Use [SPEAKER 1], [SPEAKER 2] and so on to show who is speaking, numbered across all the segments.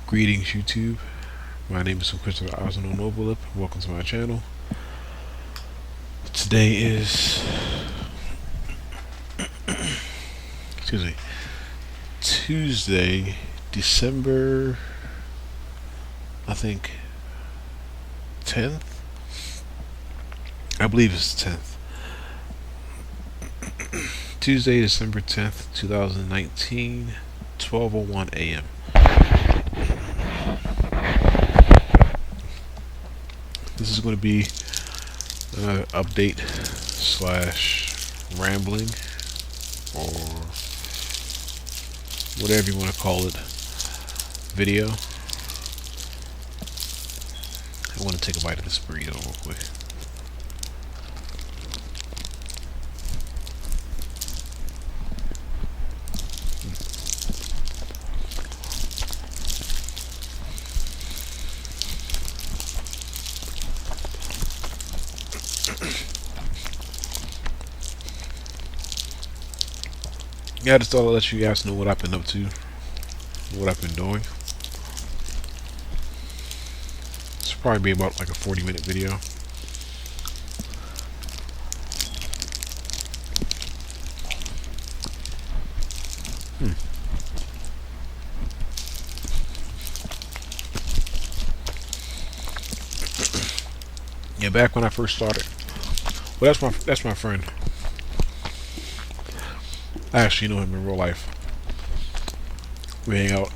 [SPEAKER 1] Greetings, YouTube. My name is Christopher Osno Noblip. Welcome to my channel. Today is, excuse me, Tuesday, December, I think, 10th? I believe it's 10th. Tuesday, December 10th, 2019, 12:01 a.m. This is going to be an update slash rambling or whatever you want to call it video. I want to take a bite of this burrito real quick. Yeah, I just thought I'd let you guys know what I've been up to, what I've been doing. This will probably be about like a 40-minute video. Yeah, back when I first started. Well, that's my friend. I actually know him in real life. We hang out.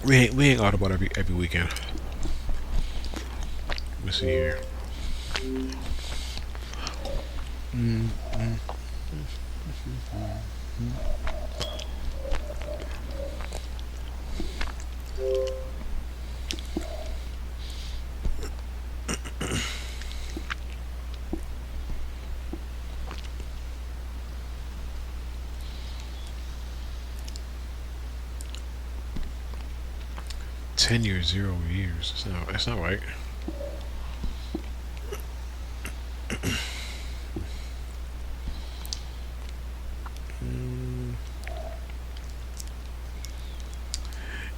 [SPEAKER 1] We hang out about every weekend. Let me see here. Mm, mm, 10 years, 0 years. That's not right.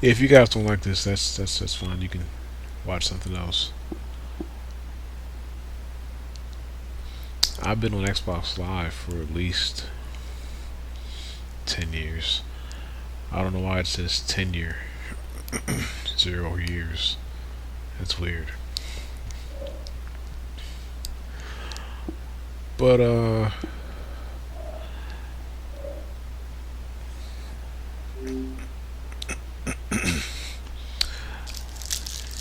[SPEAKER 1] Yeah, if you guys don't like this, that's fine. You can watch something else. I've been on Xbox Live for at least 10 years. I don't know why it says 10 year, 0 years. That's weird. But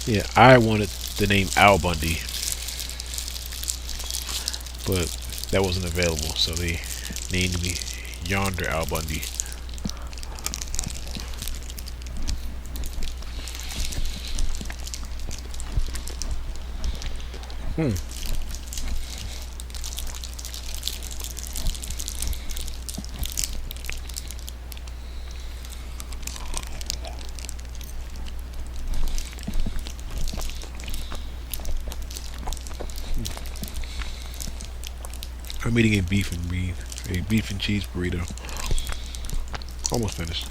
[SPEAKER 1] yeah, I wanted the name Al Bundy, but that wasn't available, so they named me Yonder Al Bundy. I'm eating a beef and cheese burrito. Almost finished.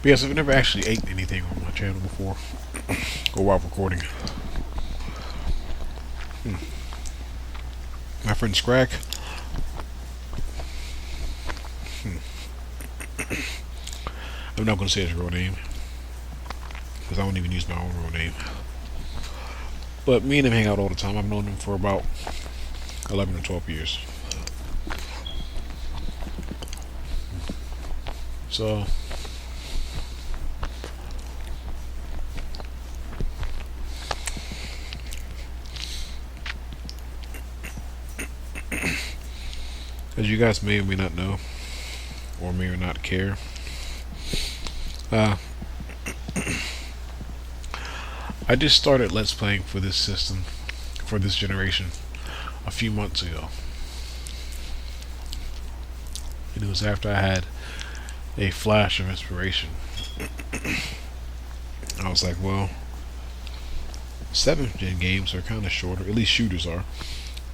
[SPEAKER 1] Yes, I've never actually ate anything on my channel before or while recording. My friend Scrack. I'm not going to say his real name because I don't even use my own real name. But me and him hang out all the time. I've known him for about 11 or 12 years. So, as you guys may or may not know, or may or not care, I just started Let's Playing for this system, for this generation, a few months ago. And it was after I had a flash of inspiration. I was like, well, 7th gen games are kind of shorter, at least shooters are.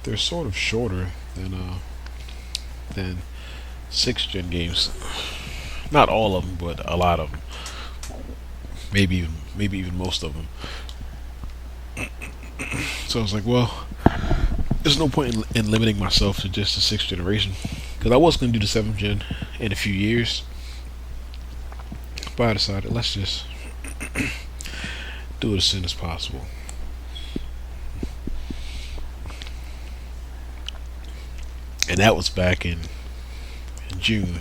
[SPEAKER 1] They're sort of shorter than 6th gen games. Not all of them, but a lot of them. Maybe even most of them. So I was like, well, there's no point in limiting myself to just the 6th generation, because I was going to do the 7th gen in a few years, but I decided let's just do it as soon as possible. And that was back in June.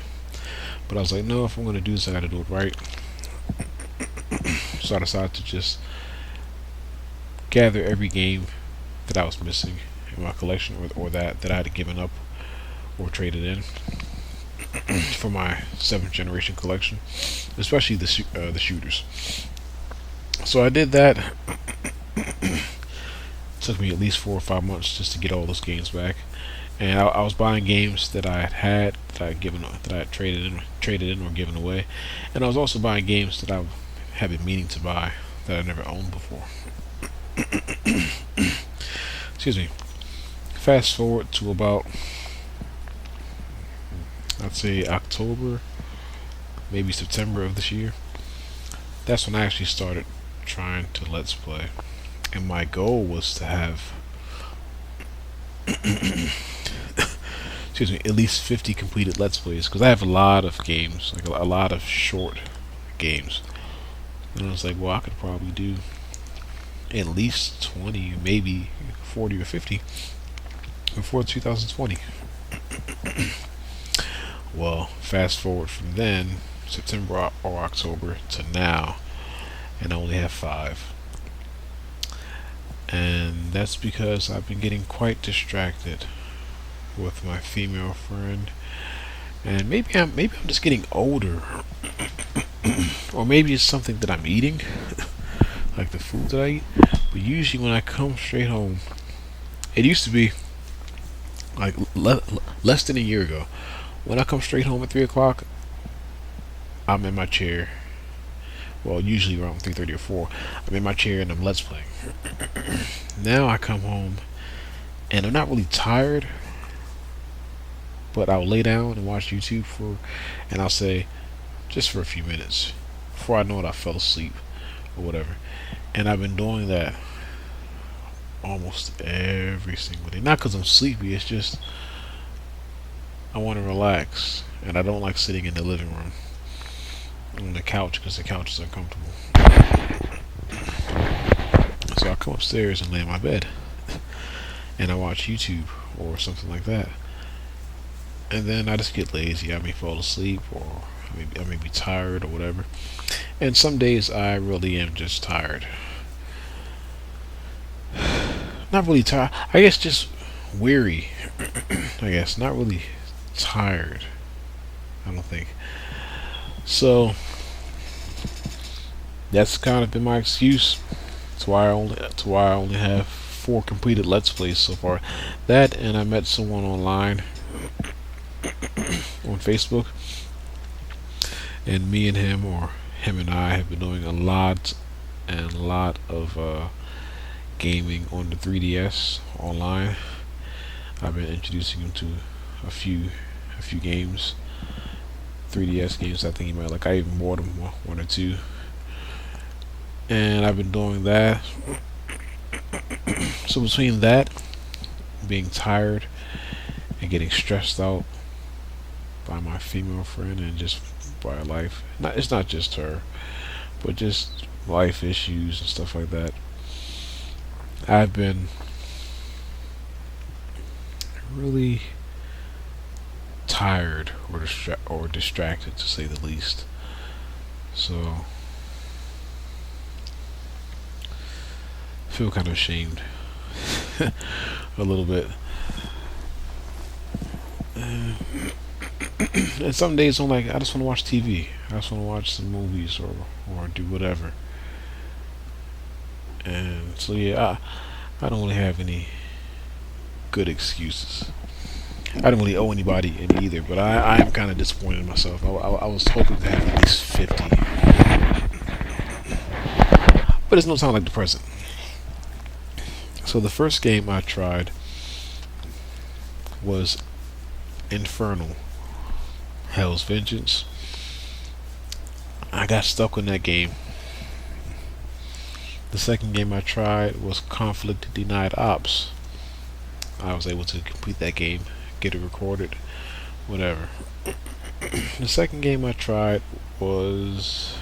[SPEAKER 1] But I was like, no, if I'm going to do this, I got to do it right. So I decided to just gather every game that I was missing in my collection, or that I had given up or traded in for my 7th generation collection, especially the shooters. So I did that. Took me at least 4 or 5 months just to get all those games back. And I was buying games that I had that I had traded in or given away, and I was also buying games that I had been meaning to buy that I never owned before. Excuse me. Fast forward to about, I'd say October, maybe September of this year. That's when I actually started trying to Let's Play, and my goal was to have excuse me, at least 50 completed Let's Plays, because I have a lot of games, like a lot of short games. And I was like, well, I could probably do at least 20, maybe 40 or 50 before 2020. Well, fast forward from then, September or October, to now, and I only have 5. And that's because I've been getting quite distracted with my female friend, and maybe I'm just getting older, or maybe it's something that I'm eating, like the food that I eat. But usually when I come straight home, it used to be like less than a year ago. When I come straight home at 3 o'clock, I'm in my chair. Well, usually around 3:30 or 4, I'm in my chair and I'm Let's Playing. Now I come home and I'm not really tired, but I'll lay down and watch YouTube and I'll say, just for a few minutes. Before I know it, I fell asleep or whatever. And I've been doing that almost every single day. Not because I'm sleepy, it's just I want to relax, and I don't like sitting in the living room on the couch because the couch is uncomfortable. So I come upstairs and lay in my bed and I watch YouTube or something like that. And then I just get lazy. I may fall asleep, or I may be tired or whatever. And some days I really am just tired. Not really tired. I guess just weary. I guess not really tired. I don't think. So that's kind of been my excuse. That's why I only have 4 completed Let's Plays so far. That, and I met someone online on Facebook, and me and him, or him and I, have been doing a lot of gaming on the 3DS online. I've been introducing him to a few games 3DS games. I think he might like. I even bought him one or two, and I've been doing that. So between that, being tired, and getting stressed out by my female friend, and just by life. It's not just her, but just life issues and stuff like that. I've been really tired or distracted, to say the least. So I feel kind of ashamed a little bit. And some days I'm like, I just want to watch TV. I just want to watch some movies or do whatever. And so yeah, I don't really have any good excuses. I don't really owe anybody any either, but I am kind of disappointed in myself. I was hoping to have at least 50, but it's no time like the present. So the first game I tried was Infernal Hell's Vengeance. I got stuck on that game. The second game I tried was Conflict Denied Ops. I was able to complete that game, get it recorded, whatever. The second game I tried was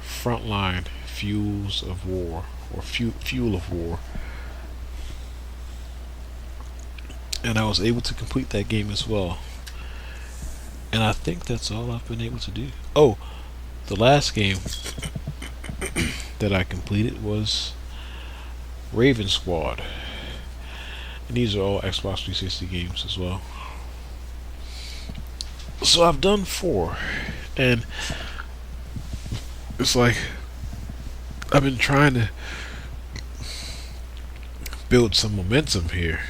[SPEAKER 1] Frontline Fuels of War, or Fuel of War. And I was able to complete that game as well. And I think that's all I've been able to do. Oh, the last game that I completed was Raven Squad. And these are all Xbox 360 games as well. So I've done 4. And it's like I've been trying to build some momentum here.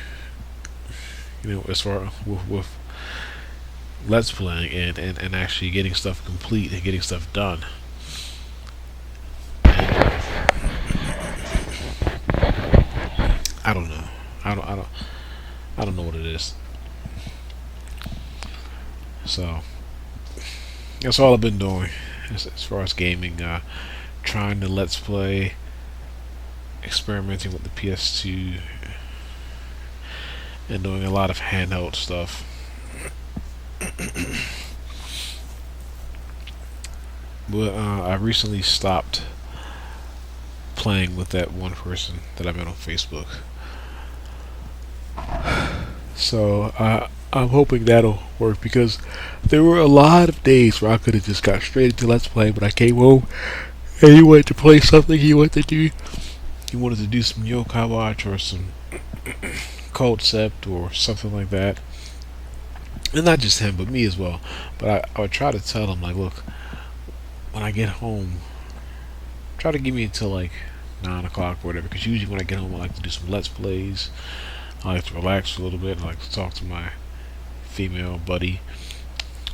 [SPEAKER 1] As far with let's playing and actually getting stuff complete and getting stuff done. I don't know. I don't know what it is. So that's all I've been doing as far as gaming. Trying to let's play, experimenting with the PS2, and doing a lot of handheld stuff. But I recently stopped playing with that one person that I met on Facebook. So I'm hoping that'll work, because there were a lot of days where I could have just got straight into Let's Play, but I came home and he wanted to play something. He wanted to do some Yokai Watch or some Concept or something like that. And not just him, but me as well. But I would try to tell him, like, look, when I get home, try to give me until like 9 o'clock or whatever, because usually when I get home I like to do some Let's Plays. I like to relax a little bit. I like to talk to my female buddy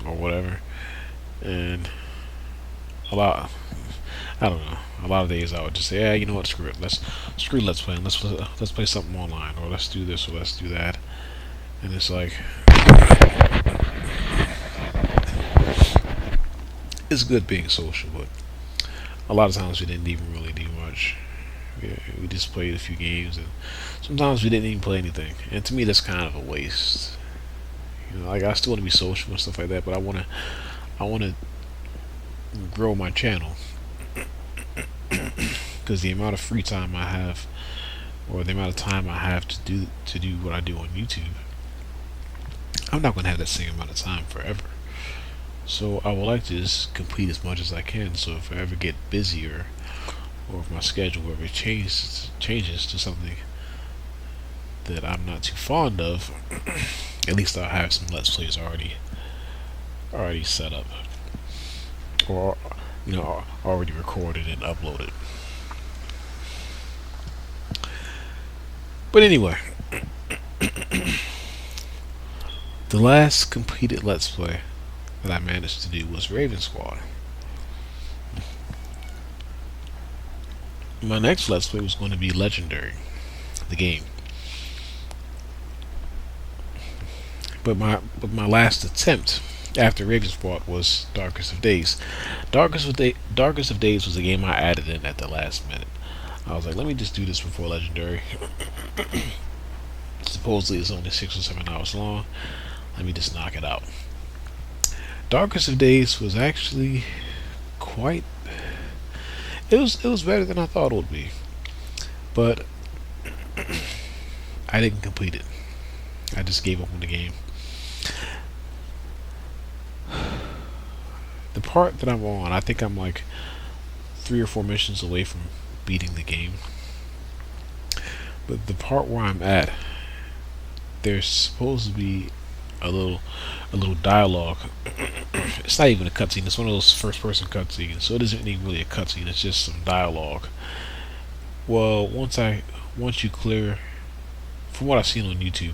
[SPEAKER 1] or whatever. And a lot of days I would just say, yeah, you know what, screw it. Let's play. Let's play something online, or let's do this, or let's do that. And it's like, it's good being social, but a lot of times we didn't even really do much. We just played a few games, and sometimes we didn't even play anything. And to me, that's kind of a waste. Like, I still want to be social and stuff like that, but I want to grow my channel, because the amount of free time I have, or the amount of time I have to do what I do on YouTube, I'm not going to have that same amount of time forever. So I would like to just complete as much as I can. So if I ever get busier, or if my schedule ever changes to something that I'm not too fond of, at least I'll have some Let's Plays already set up, or already recorded and uploaded. But anyway, the last completed Let's Play that I managed to do was Raven Squad. My next Let's Play was going to be Legendary, the game. But my last attempt after Ravensfort was Darkest of Days. Darkest of Days was a game I added in at the last minute. I was like, let me just do this before Legendary. Supposedly it's only 6 or 7 hours long. Let me just knock it out. Darkest of Days was actually quite. It was better than I thought it would be, but I didn't complete it. I just gave up on the game. The part that I'm on, I think I'm like 3 or 4 missions away from beating the game. But the part where I'm at, there's supposed to be a little dialogue. It's not even a cutscene. It's one of those first-person cutscenes, so it isn't even really a cutscene. It's just some dialogue. Well, once you clear, from what I've seen on YouTube,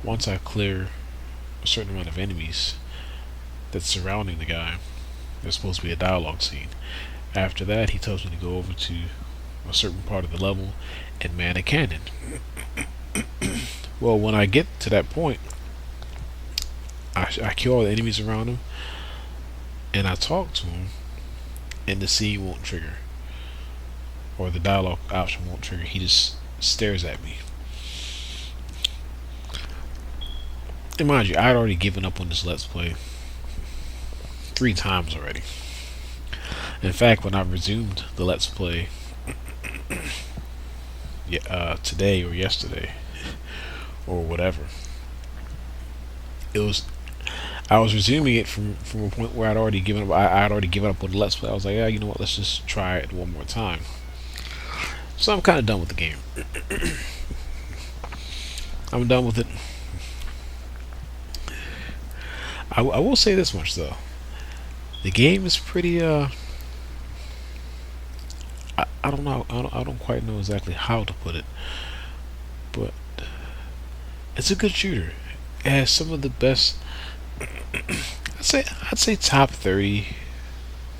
[SPEAKER 1] once I clear a certain amount of enemies that's surrounding the guy, there's supposed to be a dialogue scene. After that, he tells me to go over to a certain part of the level and man a cannon. Well, when I get to that point, I kill all the enemies around him, and I talk to him, and the scene won't trigger, or the dialogue option won't trigger. He just stares at me. And mind you, I'd already given up on this Let's Play 3 times already. In fact, when I resumed the Let's Play today or yesterday or whatever, I was resuming it from a point where I'd already given up. I'd already given up on the Let's Play. I was like, yeah, you know what? Let's just try it one more time. So I'm kind of done with the game. I'm done with it. I will say this much though. The game is pretty. I don't know. I don't quite know exactly how to put it, but it's a good shooter. It has some of the best. I'd say top 30,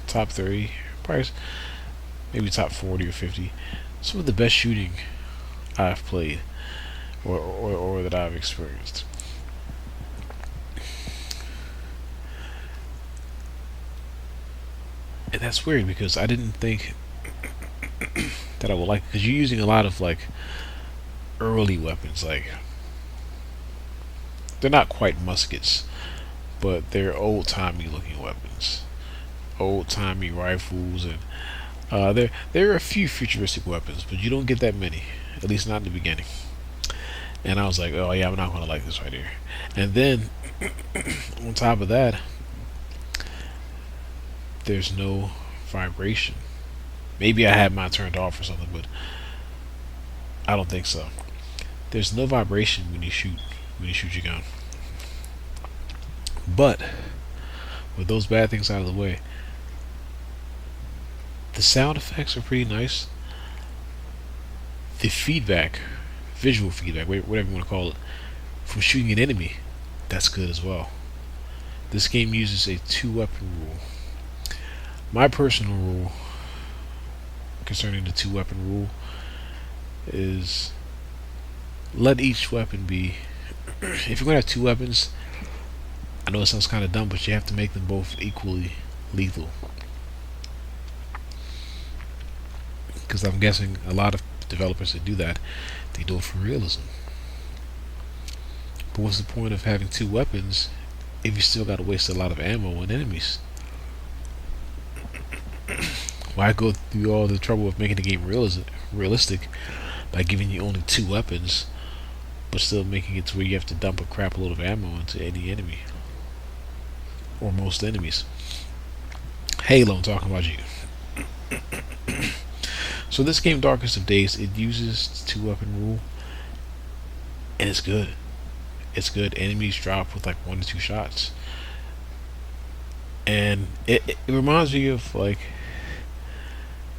[SPEAKER 1] probably maybe top 40 or 50. Some of the best shooting I've played or that I've experienced. And that's weird because I didn't think that I would like, because you're using a lot of like early weapons, like they're not quite muskets, but they're old-timey looking weapons, old-timey rifles, and there are a few futuristic weapons, but you don't get that many, at least not in the beginning. And I was like, oh yeah, I'm not gonna like this right here. And then on top of that, there's no vibration. Maybe I had mine turned off or something, but I don't think so. There's no vibration when you shoot your gun. But with those bad things out of the way, the sound effects are pretty nice. The feedback, visual feedback, whatever you want to call it, from shooting an enemy, that's good as well. This game uses a 2-weapon rule. My personal rule concerning the 2-weapon rule is let each weapon be. If you're gonna have 2 weapons, I know it sounds kind of dumb, but you have to make them both equally lethal. Because I'm guessing a lot of developers that do that, they do it for realism. But what's the point of having 2 weapons if you still gotta waste a lot of ammo on enemies? Why go through all the trouble of making the game realistic by giving you only 2 weapons, but still making it to where you have to dump a crap load of ammo into any enemy, or most enemies? Halo, I'm talking about you. So this game, Darkest of Days, it uses the 2-weapon rule, and it's good. It's good. Enemies drop with like 1 to 2 shots, and it reminds me of like,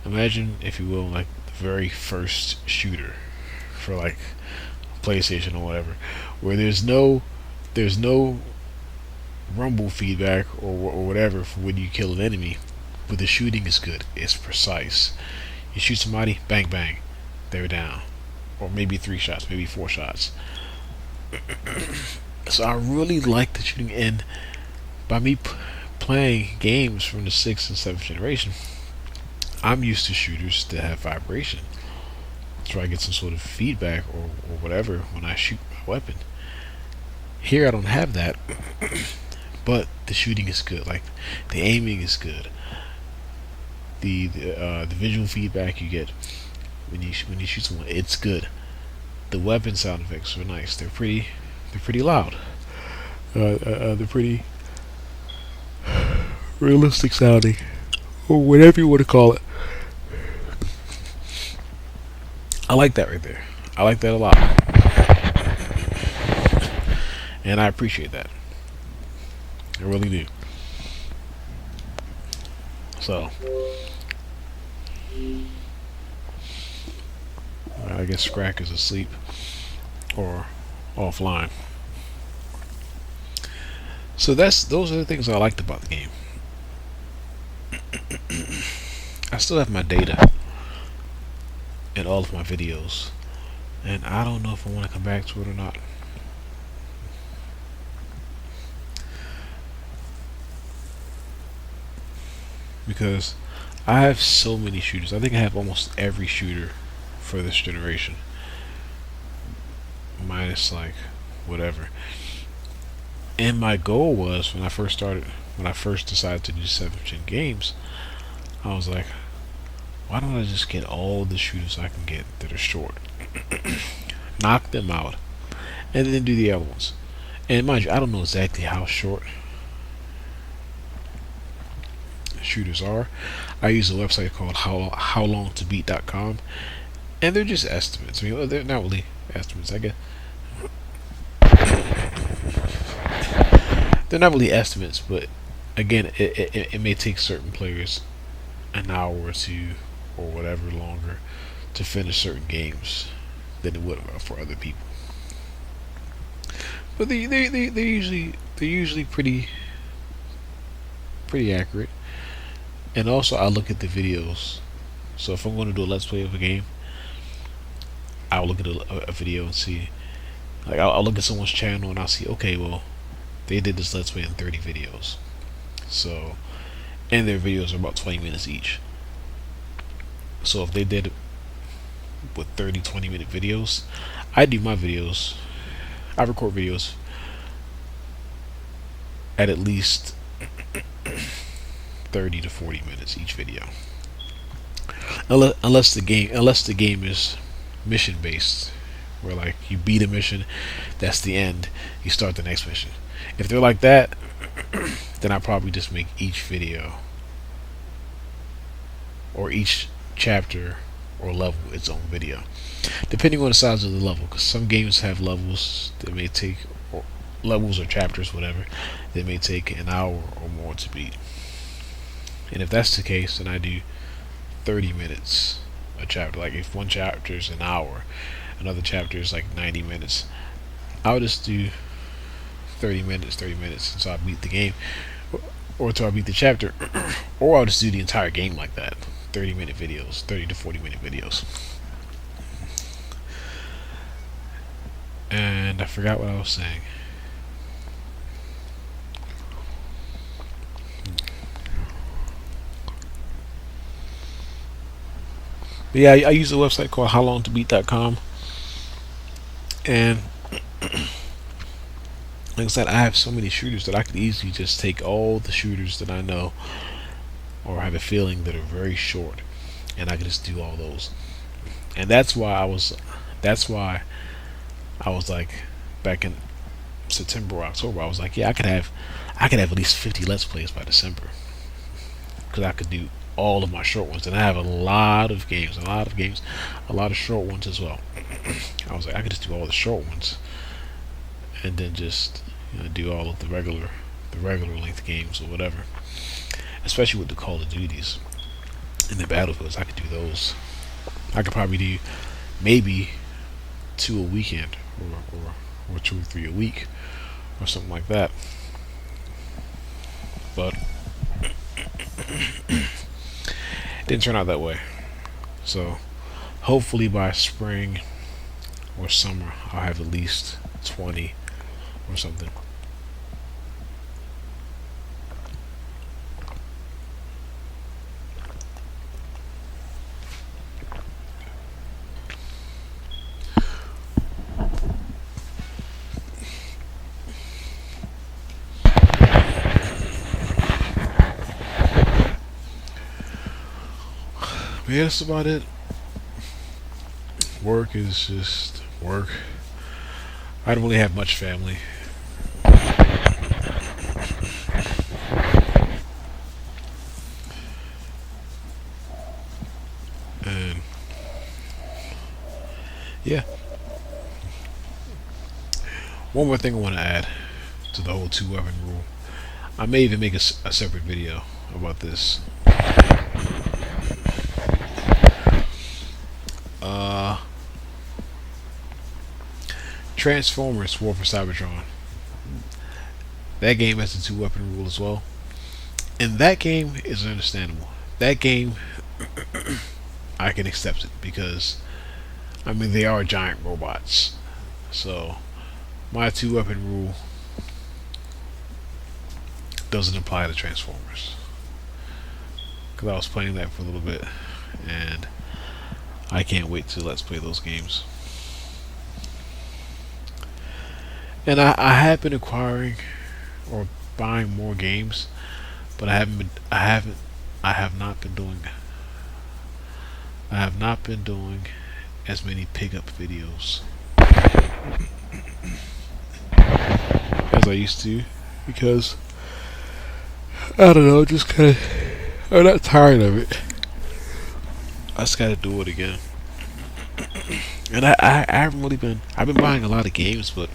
[SPEAKER 1] imagine, if you will, like the very first shooter for like PlayStation or whatever, where there's no rumble feedback or whatever for when you kill an enemy, but the shooting is good. It's precise. You shoot somebody, bang bang, they're down, or maybe 3 shots, maybe 4 shots. So I really like the shooting, and by me playing games from the 6th and 7th generation, I'm used to shooters that have vibration. So I get some sort of feedback or whatever when I shoot my weapon. Here I don't have that, but the shooting is good. Like the aiming is good. The visual feedback you get when you shoot someone, it's good. The weapon sound effects are nice. They're pretty loud. They're pretty realistic sounding, or whatever you want to call it. I like that right there. I like that a lot, and I appreciate that. I really do. So, I guess Scrack is asleep or offline. So those are the things I liked about the game. I still have my data in all of my videos, and I don't know if I want to come back to it or not. Because I have so many shooters. I think I have almost every shooter for this generation. Minus like whatever. And my goal was when I first decided to do 7th gen games, I was like, why don't I just get all the shooters I can get that are short, knock them out, and then do the other ones. And mind you, I don't know exactly how short shooters are. I use a website called howlongtobeat.com, and they're just estimates. I mean, they're not really estimates, I guess. They're not really estimates, but again, it may take certain players an hour or two or whatever longer to finish certain games than it would for other people. But they're usually pretty accurate. And also, I look at the videos. So if I'm going to do a let's play of a game, I'll look at a video and see. Like I'll look at someone's channel and I'll see. Okay, well, they did this let's play in 30 videos. So, and their videos are about 20 minutes each. So if they did it with 30, 20-minute videos, I do my videos. I record videos at least 30 to 40 minutes each video. Unless the game is mission based, where like you beat a mission, that's the end. You start the next mission. If they're like that, then I probably just make each video or each chapter or level its own video, depending on the size of the level. Because some games have levels that may take, or levels or chapters, whatever, that may take an hour or more to beat. And if that's the case, then I do 30 minutes a chapter. Like if one chapter is an hour, another chapter is like 90 minutes, I'll just do 30 minutes until I beat the game, or until I beat the chapter, or I'll just do the entire game like that. 30-minute videos, 30 to 40-minute videos. And I forgot what I was saying. But yeah, I use a website called howlongtobeat.com, and like I said, I have so many shooters that I could easily just take all the shooters that I know or have a feeling that are very short, and I could just do all those. And that's why I was like, back in September or October, I was like, yeah, I could have at least 50 let's plays by December, because I could do all of my short ones, and I have a lot of short ones as well. I was like, I could just do all the short ones, and then just do all of the regular length games or whatever. Especially with the Call of Duties and the Battlefields, I could do those. I could probably do maybe 2 a weekend, or 2 or 3 a week, or something like that. But it didn't turn out that way. So hopefully by spring or summer, I'll have at least 20 or something. But yeah, that's about it. Work is just work. I don't really have much family, and yeah. One more thing I want to add to the whole two-weapon rule. I may even make a separate video about this. Uh, Transformers: War for Cybertron. That game has the two-weapon rule as well, and that game is understandable. That game, I can accept it because I mean they are giant robots. So my two-weapon rule doesn't apply to Transformers because I was playing that for a little bit, and I can't wait to let's play those games. And I have been acquiring or buying more games, but I have not been doing as many pickup videos as I used to because I don't know, just kind of I'm not tired of it. I just gotta do it again. And I haven't really been. I've been buying a lot of games, but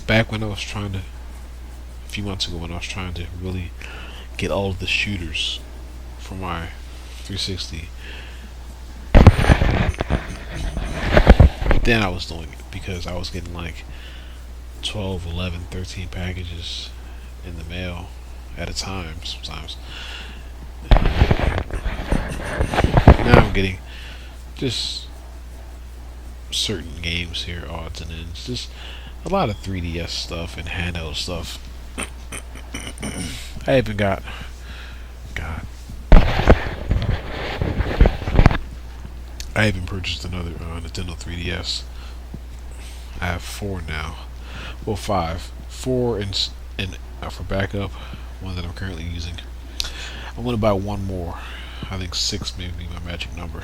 [SPEAKER 1] back when I was trying to, a few months ago, when I was trying to really get all of the shooters for my 360, then I was doing it because I was getting like 12, 11, 13 packages in the mail at a time sometimes. Now I'm getting just certain games here, odds and ends. Just a lot of 3DS stuff and handheld stuff. I even got God. I even purchased another Nintendo 3DS. I have four now. Well, five. Four for backup. One that I'm currently using. I'm gonna buy one more. I think six may be my magic number.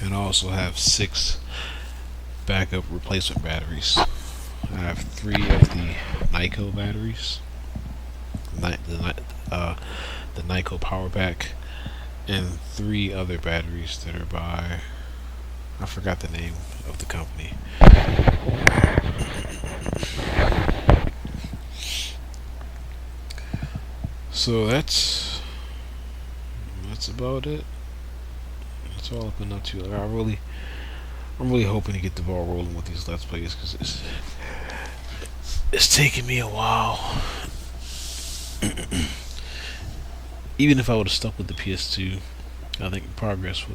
[SPEAKER 1] And I also have six backup replacement batteries. I have three of the Nyko batteries, the Nyko power pack, and three other batteries that are by I forgot the name of the company. So that's about it. That's all I've been up to. I'm really hoping to get the ball rolling with these Let's Plays because it's taking me a while. Even if I would have stuck with the PS2, I think progress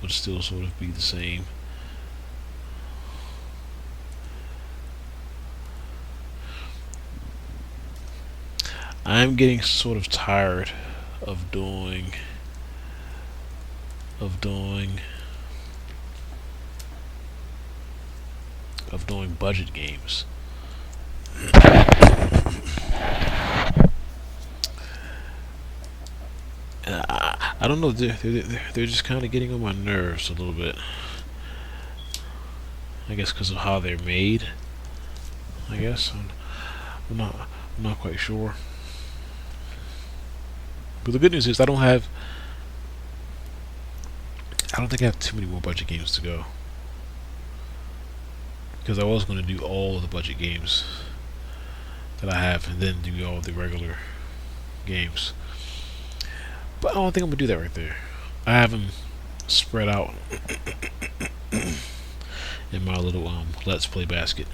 [SPEAKER 1] would still sort of be the same. I'm getting sort of tired of doing of doing of doing budget games. And I don't know, they're just kind of getting on my nerves a little bit. I guess because of how they're made. I guess I'm not quite sure. But the good news is I don't think I have too many more budget games to go. Because I was going to do all of the budget games that I have and then do all the regular games. But I don't think I'm going to do that right there. I have them spread out in my little Let's Play basket.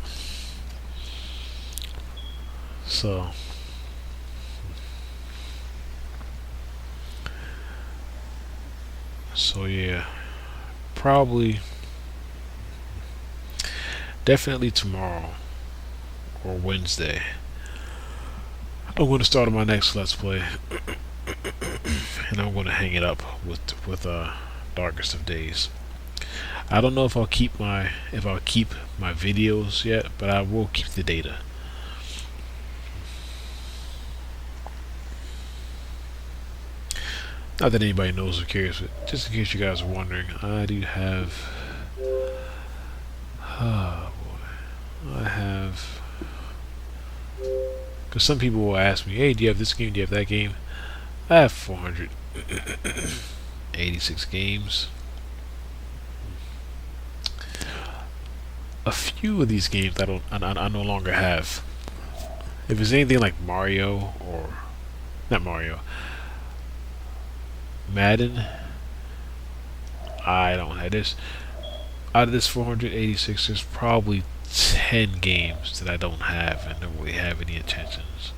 [SPEAKER 1] So yeah, probably definitely tomorrow or Wednesday, I'm going to start on my next Let's Play, and I'm going to hang it up with Darkest of Days. I don't know if I'll keep my videos yet, but I will keep the data. Not that anybody knows or cares, but just in case you guys are wondering, I do have. Oh boy, I have. Because some people will ask me, "Hey, do you have this game? Do you have that game?" I have 486 games. A few of these games I no longer have. If it's anything like Mario or not Mario, Madden, I don't have this. Out of this 486, there's probably 10 games that I don't have and don't really have any intentions.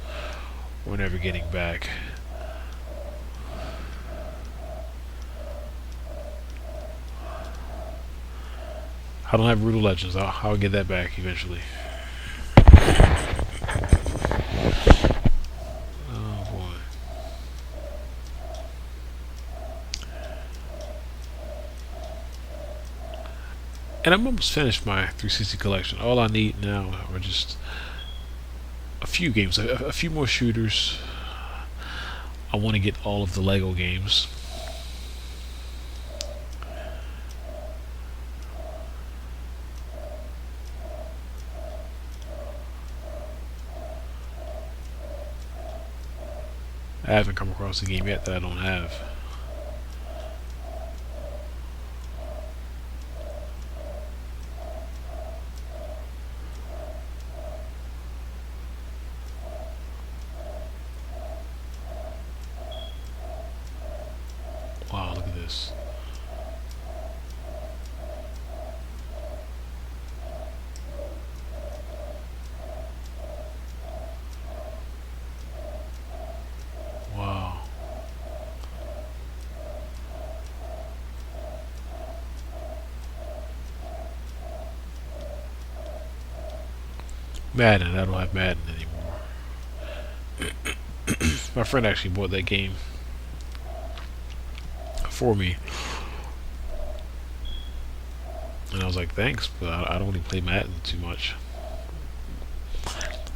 [SPEAKER 1] We're never getting back. I don't have Brutal Legends. I'll get that back eventually. Oh boy. And I'm almost finished my 360 collection. All I need now are just a few games, a few more shooters. I want to get all of the Lego games. I haven't come across a game yet that I don't have. Wow, look at this. Wow. Madden, I don't have Madden anymore. My friend actually bought that game for me. And I was like, thanks, but I don't really play Madden too much.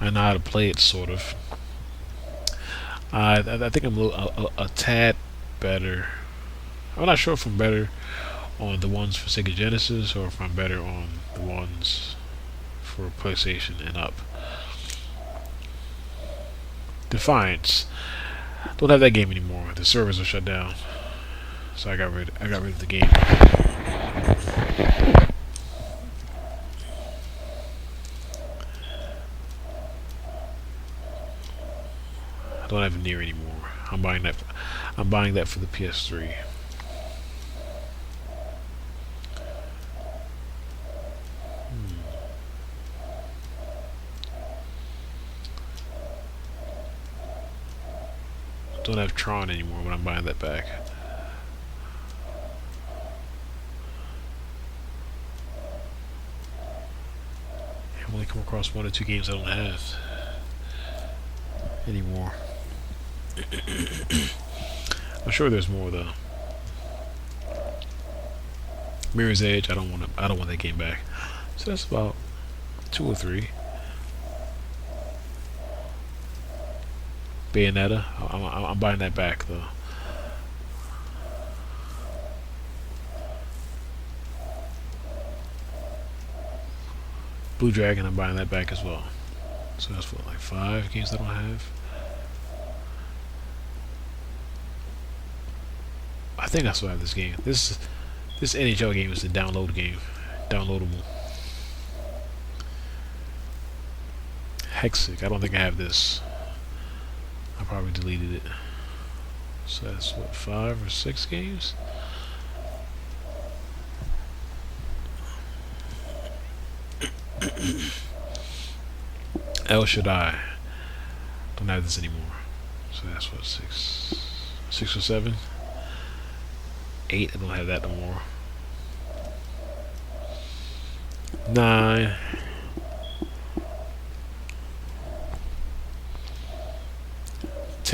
[SPEAKER 1] I know how to play it, sort of. I think I'm a tad better. I'm not sure if I'm better on the ones for Sega Genesis or if I'm better on the ones for PlayStation and up. Defiance. Don't have that game anymore. The servers are shut down, so I got rid of the game. I don't have Near anymore. I'm buying that. I'm buying that for the PS3. Don't have Tron anymore, but I'm buying that back. I've only come across 1 or 2 games I don't have anymore. I'm sure there's more though. Mirror's Edge, I don't want that game back. So that's about 2 or 3. Bayonetta, I'm buying that back though. Blue Dragon, I'm buying that back as well. So that's what, like 5 games I don't have. I think I still have this game. This NHL game is a downloadable. Hexic, I don't think I have this. I probably deleted it. So that's what, 5 or 6 games? El Shaddai. Don't have this anymore. So that's what, 6 or 7? 8, I don't have that no more. 9.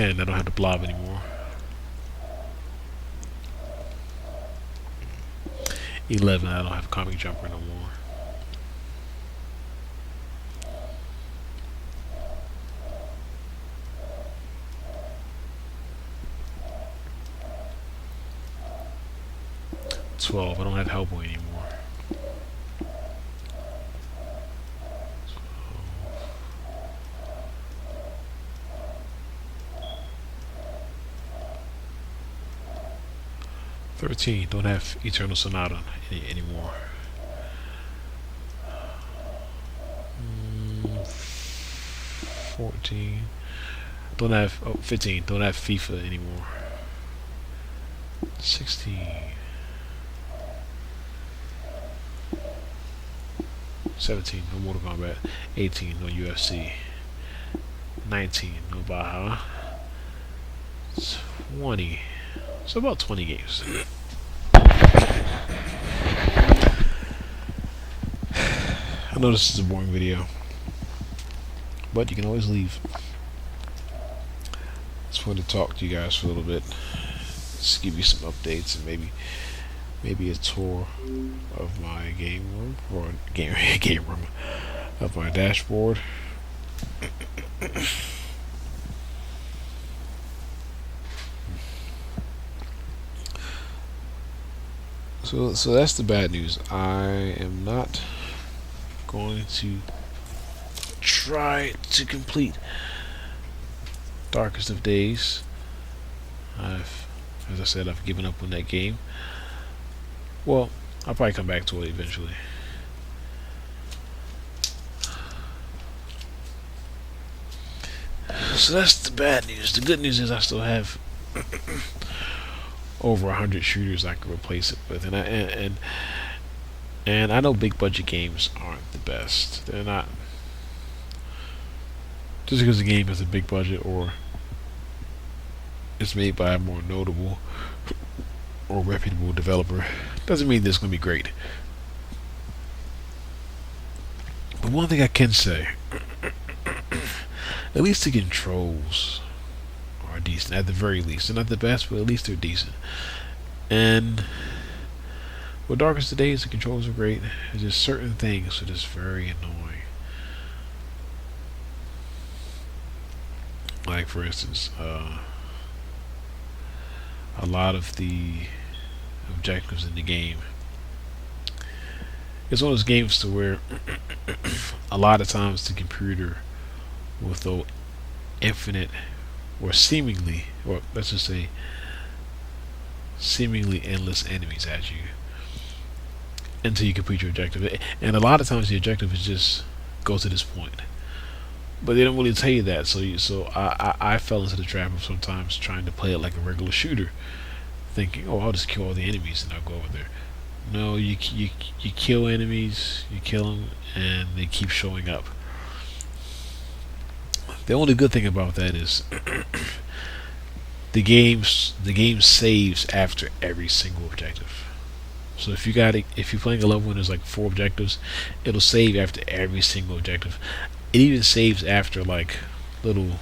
[SPEAKER 1] 10, I don't have the blob anymore. 11, I don't have comic jumper no more. 12, I don't have Hellboy anymore. 13, don't have Eternal Sonata anymore. 14, don't have, 15, don't have FIFA anymore. 16, 17, no Mortal Kombat. 18, no UFC. 19, no Baja. 20, so about 20 games. I know this is a boring video, but you can always leave. Just wanted to talk to you guys for a little bit, just give you some updates and maybe a tour of my game room, or game room of my dashboard. So that's the bad news. I am not going to try to complete Darkest of Days. As I said, I've given up on that game. Well, I'll probably come back to it eventually. So that's the bad news. The good news is I still have over 100 shooters I can replace it with, and I know big budget games aren't the best. They're not. Just because the game has a big budget or it's made by a more notable or reputable developer doesn't mean this is going to be great. But one thing I can say, at least the controls are decent, at the very least. They're not the best, but at least they're decent. And with Darkest of Days, the controls are great. There's just certain things that are just very annoying. Like, for instance, a lot of the objectives in the game. It's one of those games to where a lot of times the computer will throw infinite or seemingly, or let's just say seemingly endless enemies at you until you complete your objective. And a lot of times the objective is just go to this point. But they don't really tell you that, so I fell into the trap of sometimes trying to play it like a regular shooter, thinking, oh, I'll just kill all the enemies and I'll go over there. No, you kill enemies, you kill them, and they keep showing up. The only good thing about that is the game saves after every single objective. So if you're playing a level and there's like 4 objectives, it'll save after every single objective. It even saves after like little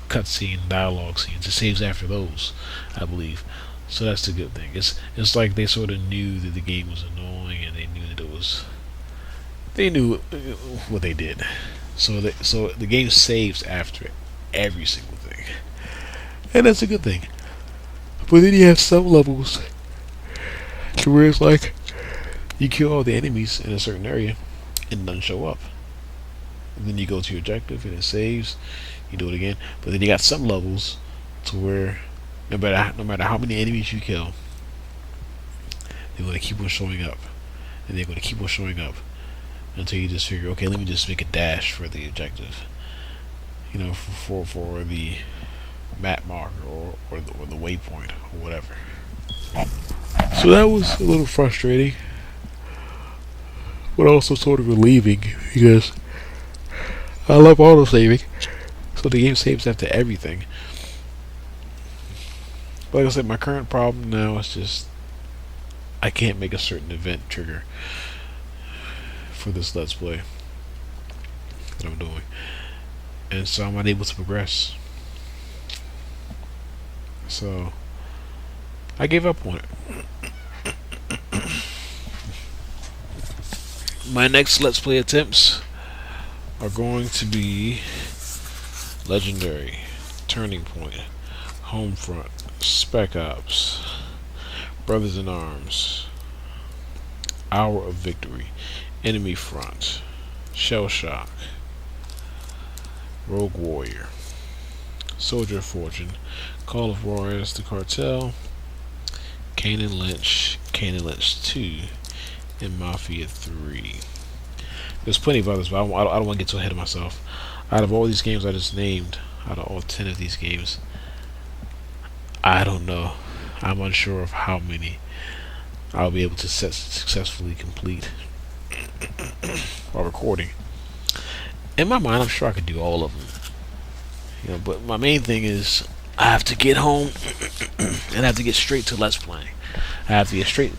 [SPEAKER 1] cutscene dialogue scenes. It saves after those, I believe. So that's the good thing. It's like they sort of knew that the game was annoying, and they knew that they knew what they did. So the game saves after every single thing, and that's a good thing. But then you have some levels to where it's like you kill all the enemies in a certain area and none show up. And then you go to your objective and it saves. You do it again. But then you got some levels to where no matter how many enemies you kill, they're going to keep on showing up, and they're going to keep on showing up until you just figure, okay, let me just make a dash for the objective. You know, for the map marker or the waypoint or whatever. So that was a little frustrating, but also sort of relieving because I love auto saving. So the game saves after everything. But like I said, my current problem now is just I can't make a certain event trigger for this Let's Play that I'm doing, and so I'm unable to progress. So I gave up on it. My next Let's Play attempts are going to be Legendary, Turning Point, Homefront, Spec Ops, Brothers in Arms, Hour of Victory, Enemy Front, Shell Shock, Rogue Warrior, Soldier of Fortune, Call of Warriors, The Cartel, Kane and Lynch 2, and Mafia 3. There's plenty of others, but I don't want to get too ahead of myself. Out of all these games I just named, out of all 10 of these games, I don't know. I'm unsure of how many I'll be able to successfully complete while recording. In my mind, I'm sure I could do all of them. But my main thing is I have to get home and I have to get straight to Let's Playing. I have to get straight.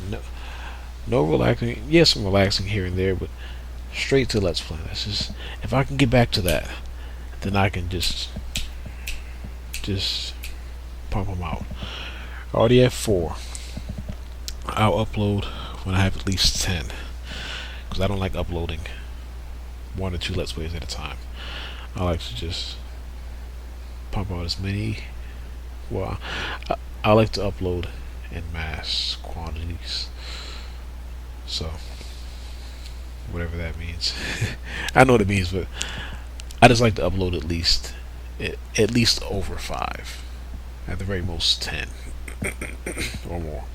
[SPEAKER 1] No relaxing. Yes, I'm relaxing here and there, but straight to Let's Play. That's just, if I can get back to that, then I can just pump them out. I already have 4. I'll upload when I have at least 10, because I don't like uploading 1 or 2 Let's Plays at a time. I like to just pump out as many. Well, I like to upload in mass quantities. So, whatever that means. I know what it means, but I just like to upload at least over 5. At the very most 10 or more.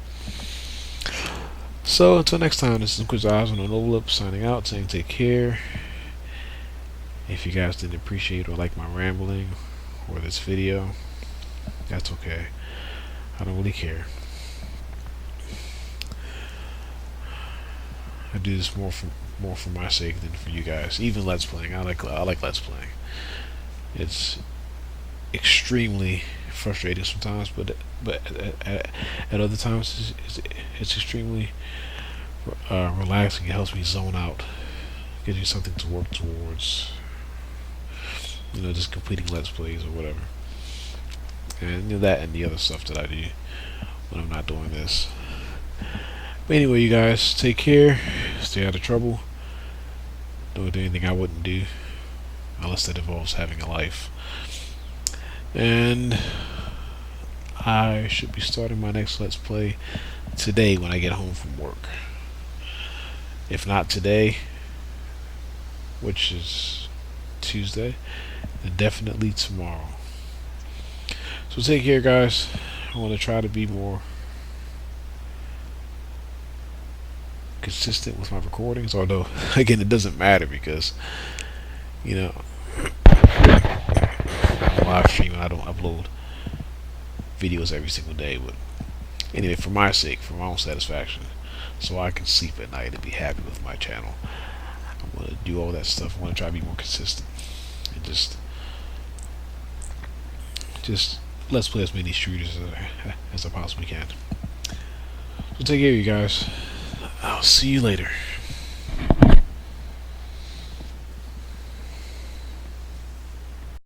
[SPEAKER 1] So until next time, this is Quiz Eyes on an Overlap signing out, saying take care. If you guys didn't appreciate or like my rambling or this video, that's okay. I don't really care. I do this more for my sake than for you guys. Even Let's Playing, I like Let's Playing. It's extremely frustrating sometimes, but at other times it's extremely relaxing. It helps me zone out, gives me something to work towards. Just completing Let's Plays or whatever, and that and the other stuff that I do when I'm not doing this. But anyway, you guys, take care, stay out of trouble, don't do anything I wouldn't do, unless that involves having a life. And I should be starting my next Let's Play today when I get home from work. If not today, which is Tuesday, then definitely tomorrow. So take care, guys. I want to try to be more consistent with my recordings, although again it doesn't matter because I'm live streaming. I don't upload videos every single day, but anyway, for my sake, for my own satisfaction, so I can sleep at night and be happy with my channel, I'm going to do all that stuff. I want to try to be more consistent and just let's play as many shooters as I possibly can. So take care, you guys. I'll see you later.